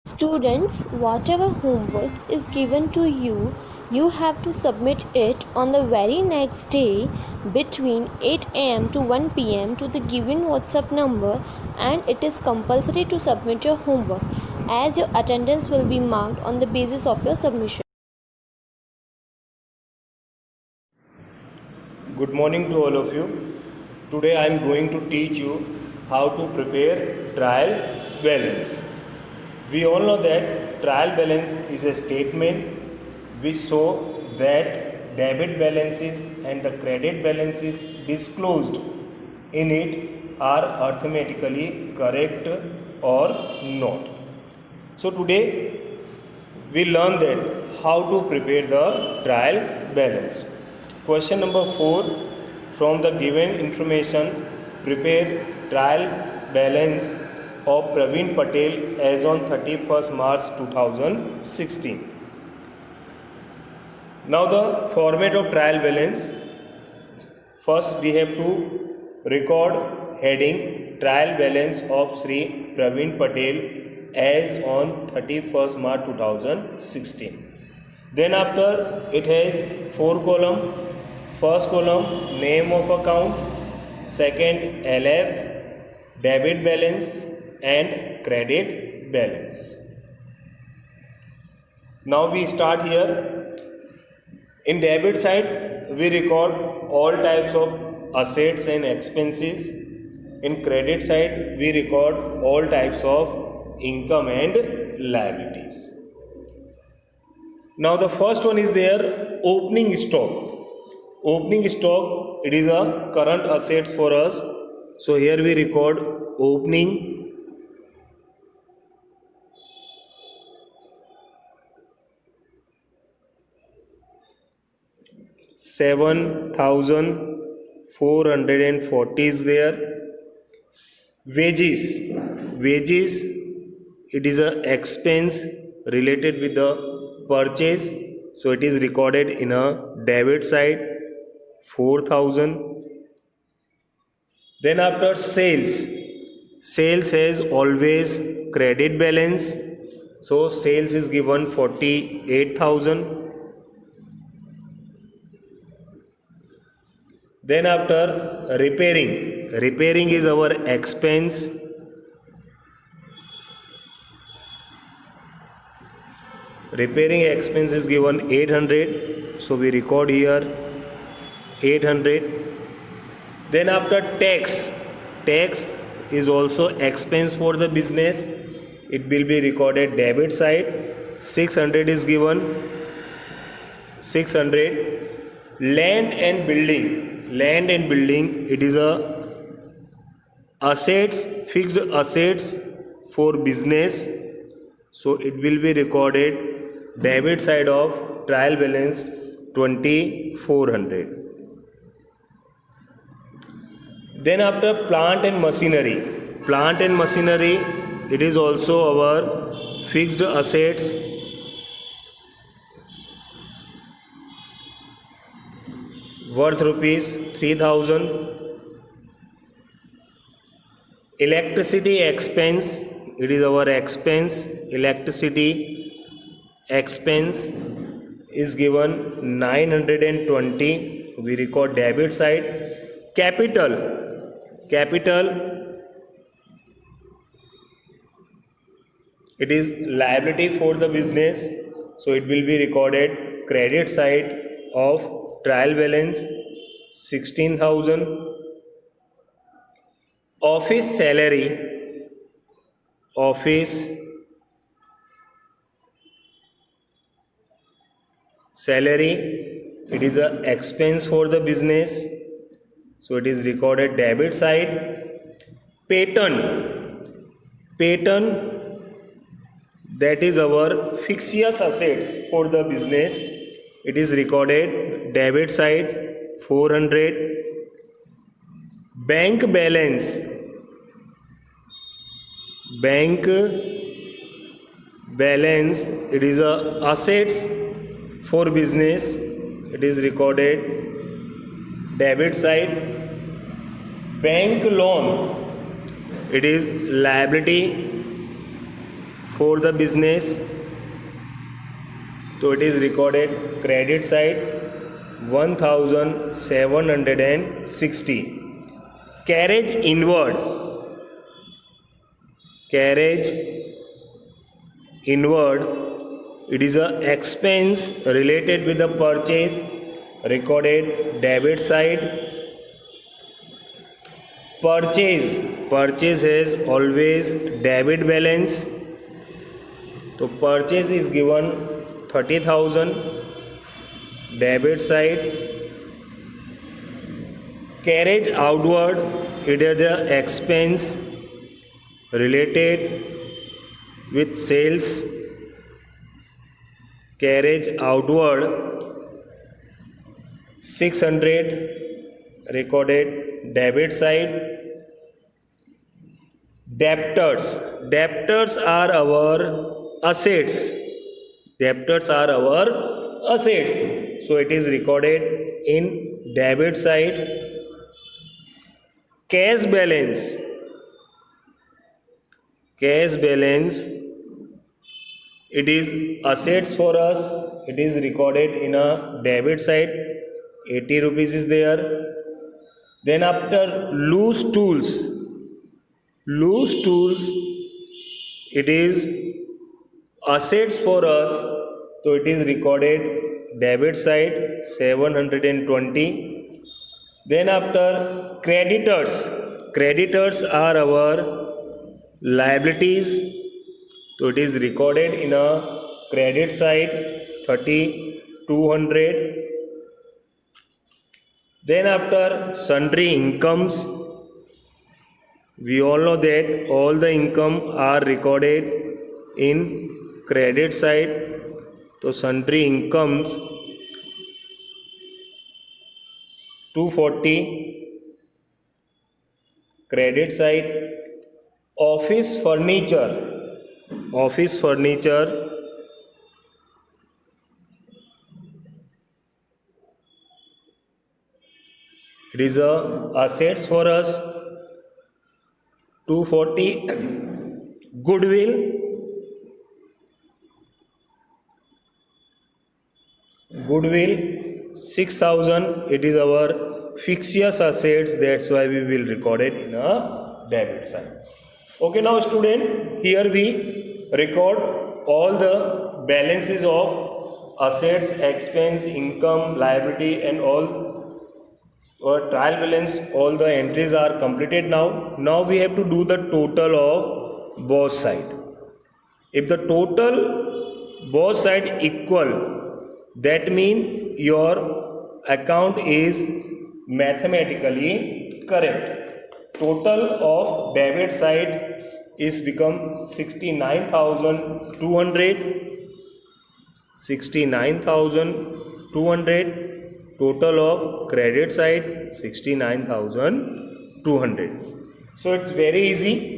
Students, whatever homework is given to you, you have to submit it on the very next day between 8 am to 1 pm to the given WhatsApp number, and it is compulsory to submit your homework as your attendance will be marked on the basis of your submission. Good morning to all of you. Today I am going to teach you how to prepare trial balance. We all know that trial balance is a statement which show that debit balances and the credit balances disclosed in it are arithmetically correct or not. So today we learn that how to prepare the trial balance. Question number 4, from the given information, prepare trial balance of Praveen Patel as on 31st March 2016. Now the format of trial balance. First we have to record heading trial balance of Sri Praveen Patel as on 31st March 2016. Then after it has 4 columns. First column name of account, second LF, debit balance and credit balance. Now we start here. In debit side we record all types of assets and expenses. In credit side we record all types of income and liabilities. Now the first one is there, opening stock. Opening stock, it is a current assets for us. So here we record opening $7,440 is there. Wages, it is a expense related with the purchase. So it is recorded in a debit side. 4,000. Then after sales has always credit balance, so sales is given 48,000. Then after repairing is our expense. Repairing expense is given 800, so we record here 800. Then after tax is also expense for the business. It will be recorded debit side. 600 is given. 600. Land and building, it is a assets, fixed assets for business. So it will be recorded debit side of trial balance 2400. Then after plant and machinery, it is also our fixed assets. Worth rupees 3,000. Electricity expense, it is our expense. Electricity expense is given 920. We record debit side. Capital, it is liability for the business, so it will be recorded credit side of trial balance 16,000. Office salary, it is a expense for the business, so it is recorded debit side. Patent, that is our fixed assets for the business. It is recorded debit side 400. Bank balance, it is a assets for business. It is recorded debit side. Bank loan, it is liability for the business. So it is recorded credit side 1760. Carriage inward. Carriage inward. It is a expense related with the purchase, recorded debit side. Purchase has always debit balance. So purchase is given 30,000, debit side. Carriage outward, it is the expense related with sales. Carriage outward 600, recorded debit side. Debtors are our assets. Debtors are our assets. So it is recorded in debit side. Cash balance. It is assets for us. It is recorded in a debit side. 80 rupees is there. Then after loose tools, it is assets for us. So it is recorded debit side 720. Then after creditors are our liabilities. So it is recorded in a credit side 3200. Then after sundry incomes, we all know that all the income are recorded in credit side. So sundry incomes 240, credit side. Office furniture, it is a assets for us 240. Goodwill 6000, it is our fictitious assets, that's why we will record it in a debit side. Okay, now student, here we record all the balances of assets, expense, income, liability and all. Our trial balance, all the entries are completed now. Now we have to do the total of both sides. If the total both sides equal, that means your account is mathematically correct. Total of debit side is become 69,200. Total of credit side 69,200. So it's very easy.